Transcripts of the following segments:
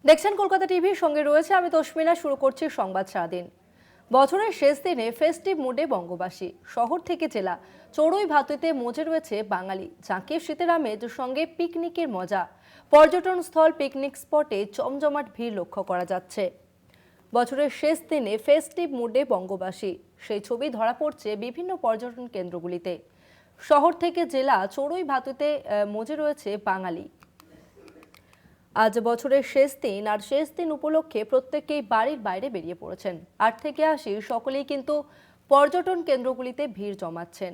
দেখছেন কলকাতা টিভির সঙ্গে রয়েছে আমি তসমিনা। শুরু করছি সংবাদ সারাদিন। বছরের শেষ দিনে ফেস্টিভ মুডে বঙ্গবাসী। শহর থেকে জেলা চড়ুই ভাতুতে মজে রয়েছে বাঙালি। জাঁকিয়ে শীতের আমেজ সঙ্গে পিকনিকের মজা। পর্যটন স্থল পিকনিক স্পটে জমজমাট ভিড় লক্ষ্য করা যাচ্ছে। বছরের শেষ দিনে ফেস্টিভ মুডে বঙ্গবাসী, সেই ছবি ধরা পড়ছে বিভিন্ন পর্যটন কেন্দ্রগুলিতে। শহর থেকে জেলা চড়ুই ভাতুতে মজে রয়েছে বাঙালি। আজ বছরের শেষ দিন, আর শেষ দিন উপলক্ষে প্রত্যেকেই বাড়ির বাইরে বেরিয়ে পড়েছেন। ৮ থেকে ৮০ সকলেই কিন্তু পর্যটন কেন্দ্রগুলিতে ভিড় জমাচ্ছেন।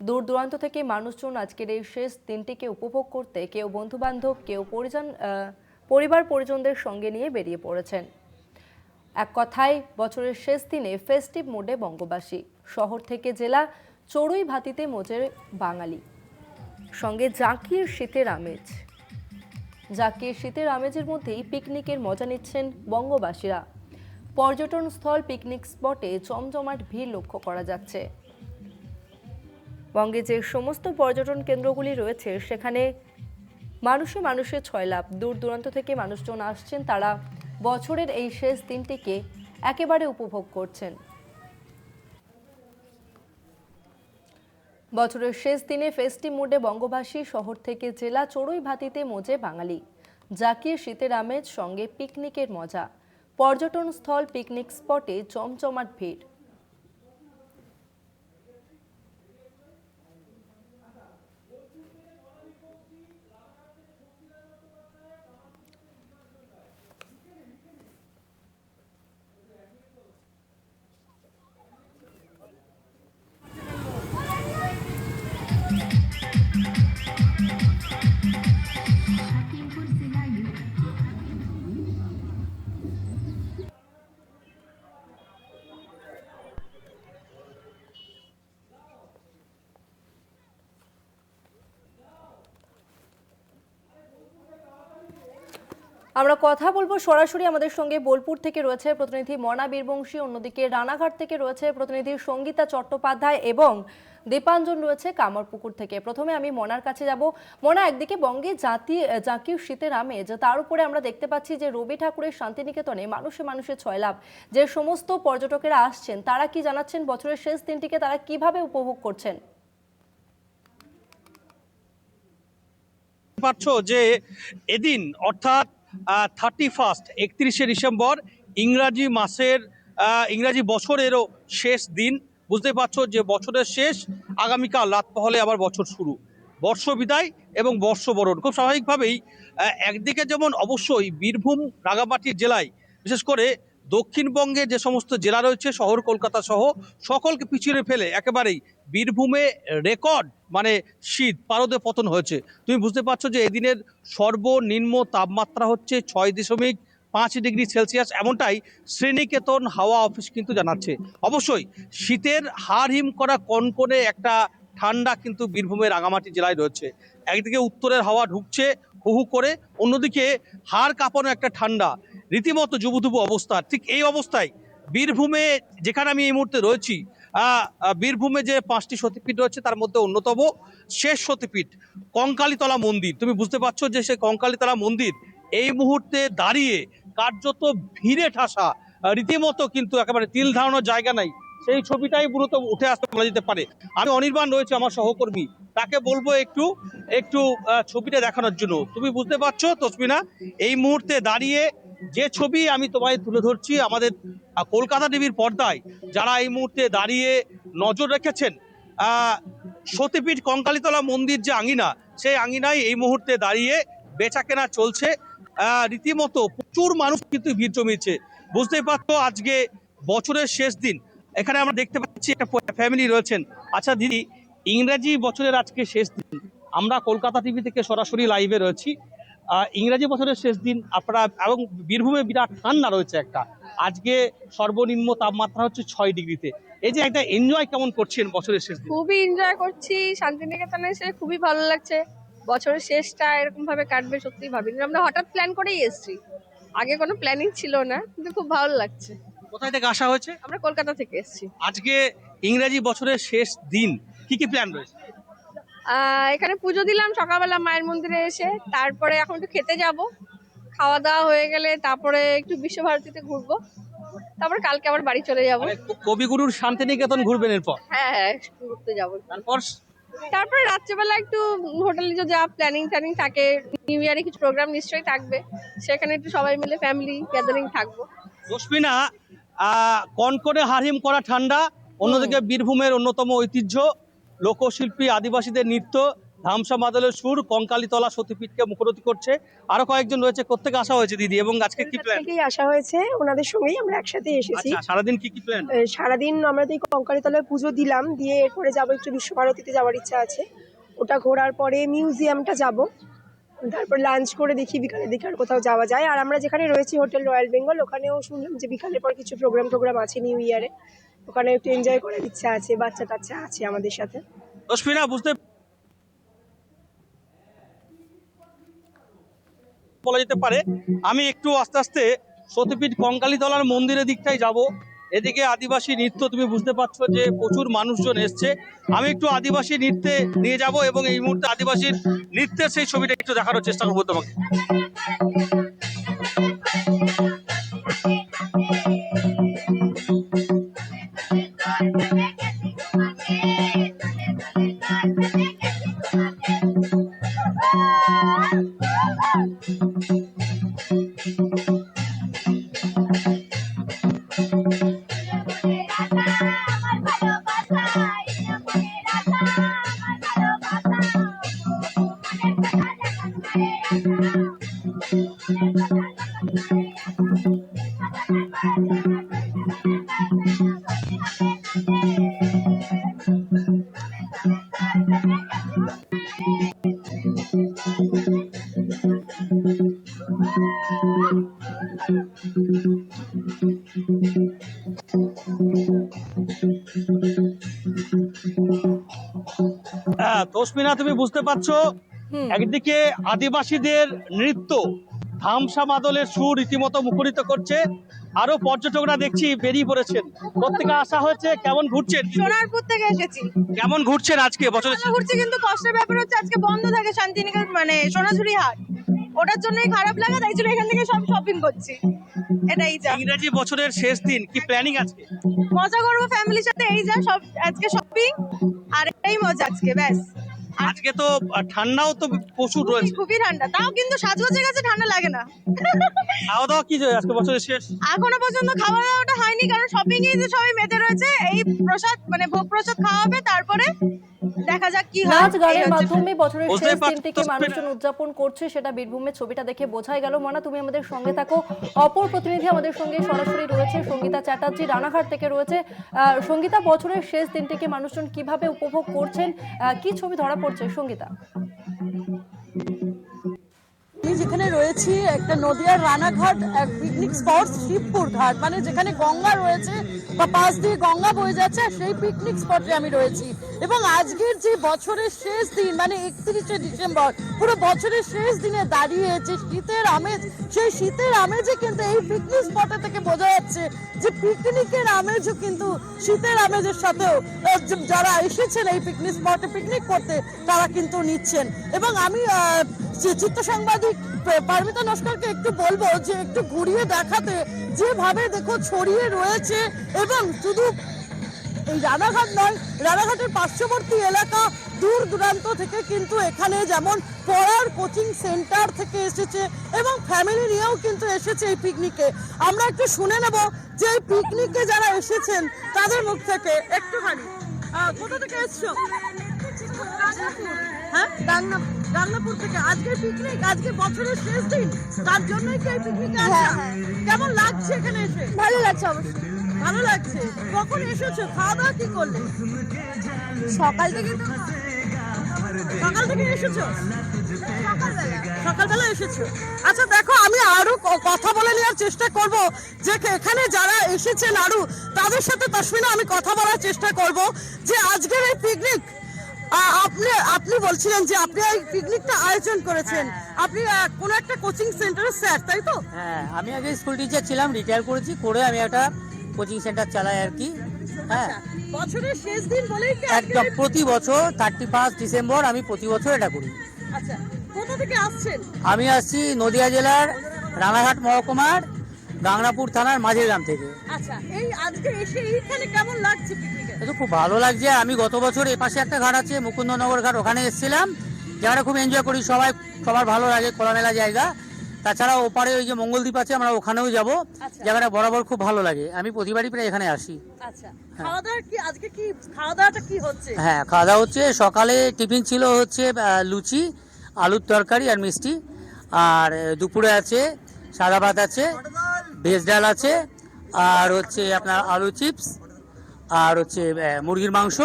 দূর দূরান্ত থেকে মানুষজন আজকের এই শেষ দিনটিকে উপভোগ করতে কেউ বন্ধুবান্ধব, কেউ পরিবার পরিজনদের সঙ্গে নিয়ে বেরিয়ে পড়েছেন। এক কথায় বছরের শেষ দিনে ফেস্টিভ মোডে বঙ্গবাসী। শহর থেকে জেলা চড়ুই ভাতিতে মজে বাঙালি, সঙ্গে জাঁকিয়ে শীতের আমেজ। জাঁকিয়ে শীতের আমেজের মধ্যেই পিকনিকের মজা নিচ্ছেন বঙ্গবাসীরা। পর্যটন স্থল পিকনিক স্পটে জমজমাট ভিড় লক্ষ্য করা যাচ্ছে। বঙ্গে যে সমস্ত পর্যটন কেন্দ্রগুলি রয়েছে সেখানে মানুষে মানুষের ছয়লাভ। দূর দূরান্ত থেকে মানুষজন আসছেন, তারা বছরের এই শেষ দিনটিকে একেবারে উপভোগ করছেন। বছরের শেষ দিনে ফেস্টিভ মুডে বঙ্গবাসী। শহর থেকে জেলা চড়ুই ভাতিতে মজে বাঙালি। জাঁকিয়ে শীতের আমেজ সঙ্গে পিকনিকের মজা। পর্যটন স্থল পিকনিক স্পটে জমজমাট ভিড়। আমরা কথা বলবো সরাসরি। আমাদের সঙ্গে বোলপুর থেকে রয়েছে প্রতিনিধি মনা বীরবংশী, অন্যদিকে রানাঘাট থেকে রয়েছে প্রতিনিধি সঙ্গীতা চট্টোপাধ্যায় এবং দীপাঞ্জন রয়েছে কামারপুকুর থেকে। প্রথমে আমি মনার কাছে যাব। মনা, একদিকে বঙ্গে জাঁকিয়ে শীতের আমেজ, তার উপরে আমরা দেখতে পাচ্ছি যে রবি ঠাকুরের শান্তিনিকেতনে মানুষে মানুষের ছয়লাভ। যে সমস্ত পর্যটকেরা আসছেন তারা কি জানাচ্ছেন বছরের শেষ দিনটিকে তারা কিভাবে উপভোগ করছেন? পাচ্ছ যে এদিন অর্থাৎ 31 ডিসেম্বর ইংরাজি মাসের ইংরাজি বছরেরও শেষ দিন। বুঝতে পারছো যে বছরের শেষ, আগামীকাল রাত পহলে আবার বছর শুরু, বর্ষ বিদায় এবং বর্ষবরণ। খুব স্বাভাবিকভাবেই একদিকে যেমন অবশ্যই বীরভূম রাঙামাটি জেলায়, বিশেষ করে দক্ষিণবঙ্গে যে সমস্ত জেলা রয়েছে শহর কলকাতা সহ সকলকে পিছিয়ে ফেলে একেবারেই বীরভূমে রেকর্ড মানে শীত পারদে পতন হয়েছে। তুমি বুঝতে পারছো যে এদিনের সর্বনিম্ন তাপমাত্রা হচ্ছে 6.5 ডিগ্রি সেলসিয়াস, এমনটাই শ্রেণীকেতন হাওয়া অফিস কিন্তু জানাচ্ছে। অবশ্যই শীতের হাড় হিম করা কনকনে একটা ঠান্ডা কিন্তু বীরভূমের রাঙামাটি জেলায় রয়েছে। একদিকে উত্তরের হাওয়া ঢুকছে হু হু করে, অন্যদিকে হাড় কাঁপানো একটা ঠান্ডা, রীতিমতো জুবুথুবু অবস্থা। ঠিক এই অবস্থায় বীরভূমে, যেখানে আমি এই মুহূর্তে রয়েছি, বীরভূমে যে 5টি সতীপীঠ রয়েছে তার মধ্যে অন্যতম শেষ সতীপীঠ কঙ্কালীতলা মন্দির। তুমি বুঝতে পারছো যে সেই কঙ্কালীতলা মন্দির এই মুহূর্তে দাঁড়িয়ে কার্যত ভিড়ে ঠাসা, রীতিমতো কিন্তু একেবারে তিল ধারণার জায়গা নাই, সেই ছবিটাই মূলত উঠে আসতে বলা যেতে পারে। আমি অনির্বাণ রয়েছে আমার সহকর্মী, তাকে বলবো একটু একটু ছবিটা দেখানোর জন্য। তুমি বুঝতে পারছো তসমিনা, এই মুহূর্তে দাঁড়িয়ে যে ছবি আমি তোমায় তুলে ধরছি আমাদের কলকাতা টিভির পর্দায়, যারা এই মুহূর্তে দাঁড়িয়ে নজর রেখেছেন সতীপীঠ কঙ্কালীতলা মন্দির যে আঙিনা, সেই আঙিনায় এই মুহূর্তে দাঁড়িয়ে বেচাকেনা চলছে। রীতিমতো প্রচুর মানুষ কিন্তু ভিড় জমিয়েছে। বুঝতেই পারছো আজকে বছরের শেষ দিন, এখানে আমরা দেখতে পাচ্ছি একটা ফ্যামিলি রয়েছেন। আচ্ছা দিদি, ইংরেজি বছরের আজকে শেষ দিন, আমরা কলকাতা টিভি থেকে সরাসরি লাইভে রয়েছি। ইংরেজি বছরের শেষ দিন আপনারা, এবং বীরভূমে বিরাট ঠান্ডা রয়েছে একটা, আজকে সর্বনিম্ন তাপমাত্রা হচ্ছে 6 ডিগ্রিতে। এই যে একটা এনজয় কেমন করছেন বছরের শেষ দিন? খুবই এনজয় করছি, শান্তিনিকেতনে এসে খুবই ভালো লাগছে। বছরের শেষটা এরকম ভাবে কাটবে সত্যি ভাবিনি। আমরা হঠাৎ প্ল্যান করেই এসেছি, আগে কোনো প্ল্যানিং ছিল না, কিন্তু খুব ভালো লাগছে। কোথায় থেকে আসা হয়েছে? আমরা কলকাতা থেকে এসেছি। আজকে ইংরেজি বছরের শেষ দিন, কি কি প্ল্যান রয়েছে? এখানে পুজো দিলাম সকালবেলা মায়ের মন্দিরে এসে, তারপরে এখন একটু খেতে যাব, খাওয়া দাওয়া হয়ে গেলে তারপরে একটু বিশ্বভারতীতে ঘুরবো, তারপরে কালকে আবার বাড়ি চলে যাবো। মানে কবিগুরুর শান্তিনিকেতন ঘুরবেন এরপর? হ্যাঁ হ্যাঁ, ঘুরতে যাবো। তারপরে রাত্রেবেলা একটু হোটেলে যদি প্ল্যানিং থাকে, নিউ ইয়ারে কিছু প্রোগ্রাম নিশ্চয়ই থাকবে, সেখানে একটু সবাই মিলে ফ্যামিলি গ্যাদারিং থাকবো। রশ্মিনা, কনকনে হারহিম করা ঠান্ডা, অন্যদিকে বীরভূমের অন্যতম ঐতিহ্য লোকশিল্পী আদিবাসীদের নৃত্য, ধামসা মাদলের সুর কঙ্কালীতলা সতীপীঠকে মুখরিত করছে। আরো কয়েকজন রয়েছে, কোত্থেকে আসা হয়েছে দিদি, এবং আজকে কি প্ল্যান? থেকেই আসা হয়েছে, ওনাদের সঙ্গেই আমরা একসাথে এসেছি। আচ্ছা, সারাদিন কি প্ল্যান? সারাদিন আমরা তো এই কঙ্কালীতলায় পুজো দিলাম, দিয়ে এরপরে যাবো একটু বিশ্বভারতীতে যাওয়ার ইচ্ছা আছে। ওটা ঘোরার পরে মিউজিয়ামটা যাব, তারপর লাঞ্চ করে দেখি বিকালের দিকে আর কোথাও যাওয়া যায়। আর আমরা যেখানে রয়েছি হোটেল রয়্যাল বেঙ্গল, ওখানেও শুনলাম যে বিকালের পর কিছু প্রোগ্রাম আছে নিউ ইয়ারে, ওখানে একটু এনজয় করার ইচ্ছা আছে, বাচ্চা টাচ্চা আছে আমাদের সাথে। রশ্মিনা, বুঝতে বলা যেতে পারে আমি একটু আস্তে আস্তে সতীপীঠ কঙ্কালীতলার মন্দিরের দিকটাই যাব। এদিকে আদিবাসী নৃত্য, তুমি বুঝতে পারছো যে প্রচুর মানুষজন এসছে। আমি একটু আদিবাসী নৃত্যে নিয়ে যাব এবং এই মুহূর্তে আদিবাসীর নৃত্যের সেই ছবিটা একটু দেখানোর চেষ্টা করবো তোমাকে। তসমিনা, তুমি বুঝতে পারছো একদিকে আদিবাসীদের নৃত্য, ধামসা মাদলের সুর রীতিমতো মুখরিত করছে, আরো পর্যটকরা দেখছি বেরিয়ে পড়েছেন। প্রত্যেকে আসা হয়েছে, কেমন ঘুরছেন? সোনারপুর থেকে এসেছি। কেমন ঘুরছেন আজকে? বছরে ঘুরছি, কিন্তু কষ্টের ব্যাপার হচ্ছে আজকে বন্ধ থাকে শান্তিনিকেতন, মানে সোনাঝুরি হাট, ওটার জন্যই খারাপ লাগা, তাই জন্য এখান থেকে সব শপিং করছি। এটাই যা। ইংরেজি বছরের শেষ দিন, কি প্ল্যানিং আজকে? মজা করবো ফ্যামিলির সাথে, এই যা সব আজকে শপিং, আর এটাই মজা আজকে, ব্যাস। আজকে তো ঠান্ডাও তো প্রচুর রয়েছে। খুবই ঠান্ডা, তাও কিন্তু সাজগোজের কাছে ঠান্ডা লাগে না। খাওয়া দাওয়া কি আজকে বছরের শেষ? এখনো পর্যন্ত খাওয়া দাওয়াটা হয়নি, কারণ শপিং এ যে সবাই মেতে রয়েছে। এই প্রসাদ মানে ভোগ প্রসাদ খাওয়া হবে, তারপরে দেখা যাক কি হয়। নাচ গানের মাধ্যমে বছরের বুঝতেই শেষ দিনটিকে পারছো, মানুষজন উদযাপন করছে, সেটা বীরভূমের ছবিটা দেখে বোঝাই গেল। মনা, তুমি আমাদের সঙ্গে থাকো। অপর প্রতিনিধি আমাদের সঙ্গে সরাসরি রয়েছে, সঙ্গীতা চ্যাটার্জি রানাঘাট থেকে রয়েছে। সঙ্গীতা, বছরের শেষ দিনটিকে মানুষজন কিভাবে উপভোগ করছেন, কি ছবি ধরা পড়ছে সঙ্গীতা? আমি যেখানে রয়েছি একটা নদিয়ার রানাঘাট পিকনিক স্পট, শিবপুর ঘাট, মানে যেখানে গঙ্গা রয়েছে বা পাশ দিয়ে গঙ্গা বয়ে যাচ্ছে, সেই পিকনিক স্পটে আমি রয়েছি। এবং আজকের যে বছরের শেষ দিন, মানে 31শে ডিসেম্বর, পুরো বছরের শেষ দিনে দাঁড়িয়ে যে শীতের আমেজ, সেই শীতের আমেজে কিন্তু এই পিকনিক স্পটে থেকে বোঝা যাচ্ছে যে পিকনিকের আমেজও কিন্তু শীতের আমেজের সাথেও যারা এসেছেন এই পিকনিক স্পটে পিকনিক করতে, তারা কিন্তু নিচ্ছেন। এবং আমি চিত্র সাংবাদিক পারমিতা নস্করকে একটু বলবো যে একটু ঘুরিয়ে দেখাতে, যেভাবে দেখো ছড়িয়ে রয়েছে। এবং শুধু এই রানাঘাট নয়, রানাঘাটের পার্শ্ববর্তী এলাকা দূর দূরান্ত থেকে কিন্তু এখানে যেমন পড়ার কোচিং সেন্টার থেকে এসেছে এবং ফ্যামিলি নিয়েও কিন্তু এসেছে এই পিকনিকে। আমরা একটু শুনে নেব যে এই পিকনিকে যারা এসেছেন তাদের মুখ থেকে একটুখানি। কোথা থেকে এসছো? হ্যাঁ, গাংনাপুর থেকে। আজকে পিকনিক, আজকে বছরের শেষ দিন, তার জন্যই কি এই পিকনিকে আসা? কেমন লাগছে এখানে এসে? ভালো লাগছে, অবশ্যই ভালো লাগছে। কখন এসেছো? খাওয়া দাওয়া কি করলে? সকাল থেকে। সকাল থেকে এসেছো? সকালবেলা এসেছো। আচ্ছা দেখো, আমি আরো কথা বলে নেওয়ার চেষ্টা করব যে এখানে যারা এসেছেন আরো, তাদের সাথে তসমিনা আমি কথা বলার চেষ্টা করব যে আজকের এই পিকনিক, আপনি বলছিলেন যে আপনি এই পিকনিকটা আয়োজন করেছেন, আপনি কোন একটা কোচিং সেন্টারের স্যার, তাই তো? হ্যাঁ, আমি আগে স্কুল টিচার ছিলাম, রিটায়ার করেছি, করে আমি একটা কোচিং সেন্টার চালাই আর কি। হ্যাঁ, বছরের শেষ দিন বলেই কি একদম প্রতি বছর 31 ডিসেম্বর আমি প্রতি বছর এটা করি। আচ্ছা, কোথা থেকে আসছেন? আমি আসছি নদিয়া জেলার রানাঘাট মহকুমার গাংরাপুর থানার মাঝের গ্রাম থেকে। আচ্ছা, এই আজকে এসে এইখানে কেমন লাগছে পিকনিকে? এটা খুব ভালো লাগছে। আমি গত বছর এ পাশে একটা ঘাট আছে মুকুন্দনগর ঘাট, ওখানে এসেছিলাম, জায়গাটা খুব এনজয় করি, সবার ভালো লাগে, খোলামেলা জায়গা। তাছাড়া ওপারে ওই যে মঙ্গলদ্বীপ আছে, আমরা ওখানেও যাব। আচ্ছা। জায়গাটা বরাবর খুব ভালো লাগে, আমি প্রতিবারই প্রায় এখানে আসি। আচ্ছা, খাওয়া দাওয়া কি আজকে, কি খাওয়া দাওয়াটা কি হচ্ছে? হ্যাঁ, খাওয়া দাওয়া হচ্ছে। সকালে টিফিন ছিল হচ্ছে লুচি, আলুর তরকারি আর মিষ্টি। আর দুপুরে আছে সাদা ভাত আছে, ভেজ ডাল আছে, আর হচ্ছে আপনার আলু চিপস, আর হচ্ছে মুরগির মাংস,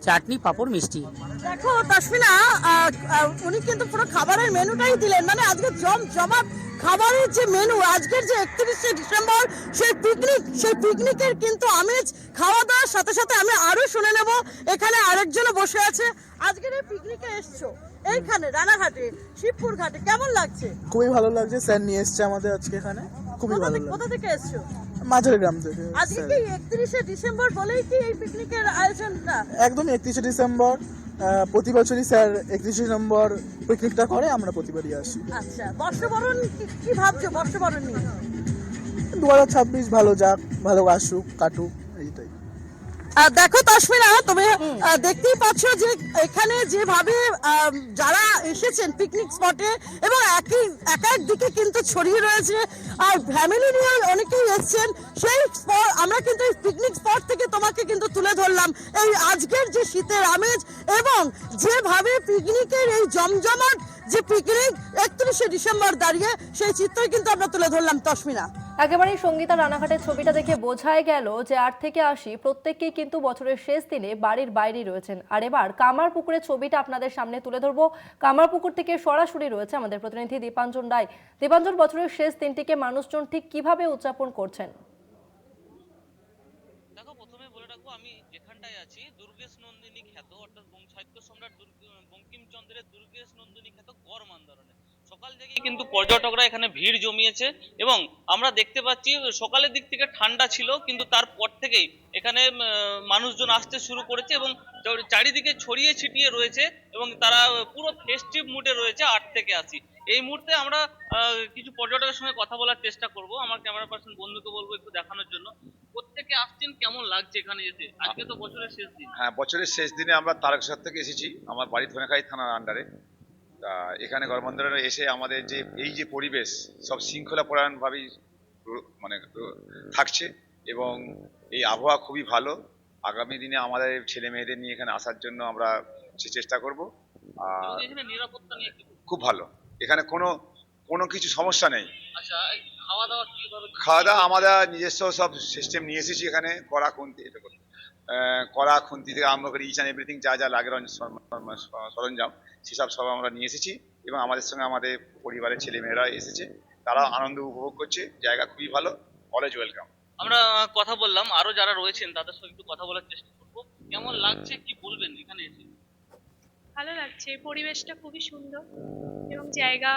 চাটনি, পাঁপড়, মিষ্টি। দেখো তাসমিনা, উনি কিন্তু পুরো খাবারের মেনুটাই দিলেন, মানে আজকে জমজমাট খাবারের যে মেনু, আজকের যে 31শে ডিসেম্বর সেই পিকনিকের কিন্তু আমেজ খাওয়া দাওয়ার সাথে সাথে আমি আরো শুনে নেব। এখানে আরেকজনও বসে আছে। আজকের এই পিকনিকে এসছো এইখানে রানাঘাটে, শিবপুর ঘাটে, কেমন লাগছে? খুবই ভালো লাগছে, স্যার নিয়ে এসছে আমাদের আজকে এখানে, খুবই ভালো লাগছে। কোথা থেকে এসছো? মাঝের গ্রাম থেকে। আজকে কি 31শে ডিসেম্বর বলেই কি এই পিকনিকের আয়োজনটা? একদম 31শে ডিসেম্বর, প্রতি বছরই স্যার 31শে ডিসেম্বর পিকনিকটা করে, আমরা প্রতিবারই আসি। আচ্ছা, বর্ষবরণ কি ভাবছো বর্ষবরণ নিয়ে? 2026 ভালো যাক, ভালো আসুক, কাটুক, এইটাই। দেখো তাসমিনা, তুমি দেখতেই পাচ্ছ যে এখানে যেভাবে যারা এসেছেন পিকনিক স্পটে, এবং এক দিকে কিন্তু ছড়িয়ে রয়েছে, আর ফ্যামিলি নিয়ে অনেকেই এসেছেন। সেই স্পট আমরা কিন্তু এই পিকনিক স্পট থেকে তোমাকে কিন্তু তুলে ধরলাম এই আজকের যে শীতের আমেজ, এবং যেভাবে পিকনিকের এই জমজমাট যে পিকনিক 31শে ডিসেম্বর দাঁড়িয়ে, সেই চিত্রই কিন্তু আমরা তুলে ধরলাম তাসমিনা। একেবারেই সঙ্গীতা, রানাঘাটের ছবিটা দেখে বোঝাই গেল যে 8 থেকে 80 প্রত্যেককেই কিন্তু বছরের শেষ দিনে বাড়ির বাইরেই রয়েছেন। আর এবার কামারপুকুরের ছবিটা আপনাদের সামনে তুলে ধরবো। কামারপুকুর থেকে সরাসরি রয়েছে আমাদের প্রতিনিধি দীপাঞ্জন রায়। দীপাঞ্জন, বছরের শেষ দিনটিকে মানুষজন ঠিক কিভাবে উদযাপন করছেন? দেখো, প্রথমে বলে রাখবো, আমি যেখানটায় আছি দুর্গেশ নন্দিনী খ্যাত, অর্থাৎ সাহিত্য সম্রাট বঙ্কিমচন্দ্রের দুর্গেশ নন্দিনী খ্যাত গড় মন্দারণে সকাল থেকে কিন্তু পর্যটকরা এখানে ভিড় জমিয়েছে। এবং আমরা দেখতে পাচ্ছি সকালের দিক থেকে ঠান্ডা ছিল, কিন্তু তারপর থেকেই এখানে মানুষজন আসতে শুরু করেছে এবং চারিদিকে ছড়িয়ে ছিটিয়ে রয়েছে, এবং তারা পুরো ফেস্টিভ মুডে রয়েছে 8 থেকে 80। এই মুহূর্তে আমরা কিছু পর্যটকের সঙ্গে কথা বলার চেষ্টা করব। আমার ক্যামেরা পার্সন বন্ধুকে বলবো একটু দেখানোর জন্য। প্রত্যেকে আসছেন, কেমন লাগছে এখানে এসে? আজকে তো বছরের শেষ দিন। হ্যাঁ, বছরের শেষ দিনে আমরা তারকেশ্বর থেকে এসেছি, আমার বাড়ি ধনেখালি থানার আন্ডারে। তা এখানে গড়মন্দিরে এসে আমাদের যে এই যে পরিবেশ, সব শৃঙ্খলা পরায়ণভাবেই মানে থাকছে, এবং এই আবহাওয়া খুবই ভালো। আগামী দিনে আমাদের ছেলে মেয়েদের নিয়ে এখানে আসার জন্য আমরা চেষ্টা করব। আর এখানে নিরাপত্তা নিয়ে কি? খুব ভালো, এখানে কোনো কিছু সমস্যা নেই। আচ্ছা, খাওয়া দাওয়া কিভাবে? খাওয়া দাওয়া আমাদের নিজস্ব সব সিস্টেম নিয়ে এসেছি এখানে। কড়া খুন্তি থেকে আরম্ভ করে ইচ অ্যান্ড এভরিথিং, যা যা লাগে সরঞ্জাম, সেসব সব আমরা নিয়ে এসেছি। এবং আমাদের সঙ্গে আমাদের পরিবারের ছেলে মেয়েরা এসেছে, তারা আনন্দ উপভোগ করছে। জায়গা খুবই ভালো, অলওয়েজ ওয়েলকাম। আমরা কথা বললাম, আরো যারা রয়েছেন তাদের সঙ্গে একটু কথা বলার চেষ্টা করবো। কেমন লাগছে, কি বলবেন এখানে এসে? ভালো লাগছে, পরিবেশটা খুবই সুন্দর এবং জায়গা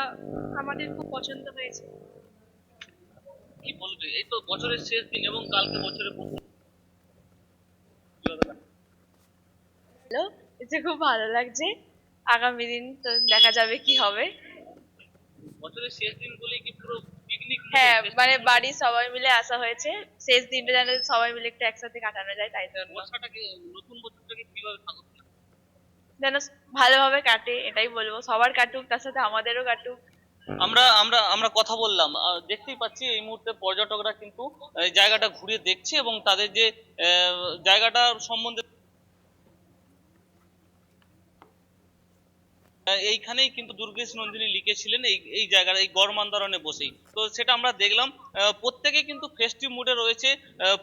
আমাদের খুব পছন্দ হয়েছে। কি বলবে, এই তো বছরের শেষ দিন এবং কালকে বছরের প্রথম। হ্যালো, এতে খুব ভালো লাগছে। আগামী দিন তো দেখা যাবে কি হবে। বছরের শেষ দিন বলে কি পুরো পিকনিক? হ্যাঁ, মানে বাড়ির সবাই মিলে আসা হয়েছে, শেষ দিনটা যেন সবাই মিলে একটু একসাথে কাটানো যায়, তাই জন্য। বর্ষাটাকে, নতুন বছরটাকে কিভাবে স্বাগত জানাবেন? যেন ভালোভাবে কাটে, এটাই বলবো। সবার কাটুক, তার সাথে আমাদেরও কাটুক। আমরা আমরা আমরা কথা বললাম, দেখতেই পাচ্ছি এই মুহূর্তে পর্যটকরা কিন্তু এই জায়গাটা ঘুরে দেখছে, এবং তাদের যে জায়গাটা সম্বন্ধে এইখানেই কিন্তু দুর্গেশ নন্দিনী লিখেছিলেন এই জায়গার এই গড় মন্দারণে বসেই। তো সেটা আমরা দেখলাম। প্রত্যেকে কিন্তু ফেস্টিভ মুডে রয়েছে,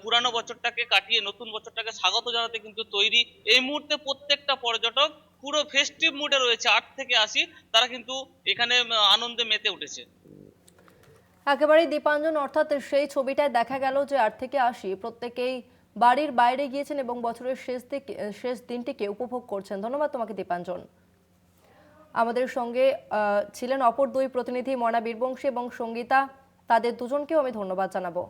পুরানো বছরটাকে কাটিয়ে নতুন বছরটাকে স্বাগত জানাতে কিন্তু তৈরি। এই মুহূর্তে প্রত্যেকটা পর্যটক পুরো ফেস্টিভ মুডে রয়েছে 8 থেকে 80, তারা কিন্তু এখানে আনন্দে মেতে উঠেছে। একেবারেই দীপাঞ্জন, অর্থাৎ সেই ছবিটায় দেখা গেল যে 8 থেকে 80 প্রত্যেকেই বাড়ির বাইরে গিয়েছেন এবং বছরের শেষ দিনটিকে উপভোগ করছেন। ধন্যবাদ তোমাকে দীপাঞ্জন। আমাদের সঙ্গে ছিলেন অপর দুই প্রতিনিধি, মনা বীরবংশী এবং সঙ্গীতা। তাদের দুজনকেও আমি ধন্যবাদ জানাবো।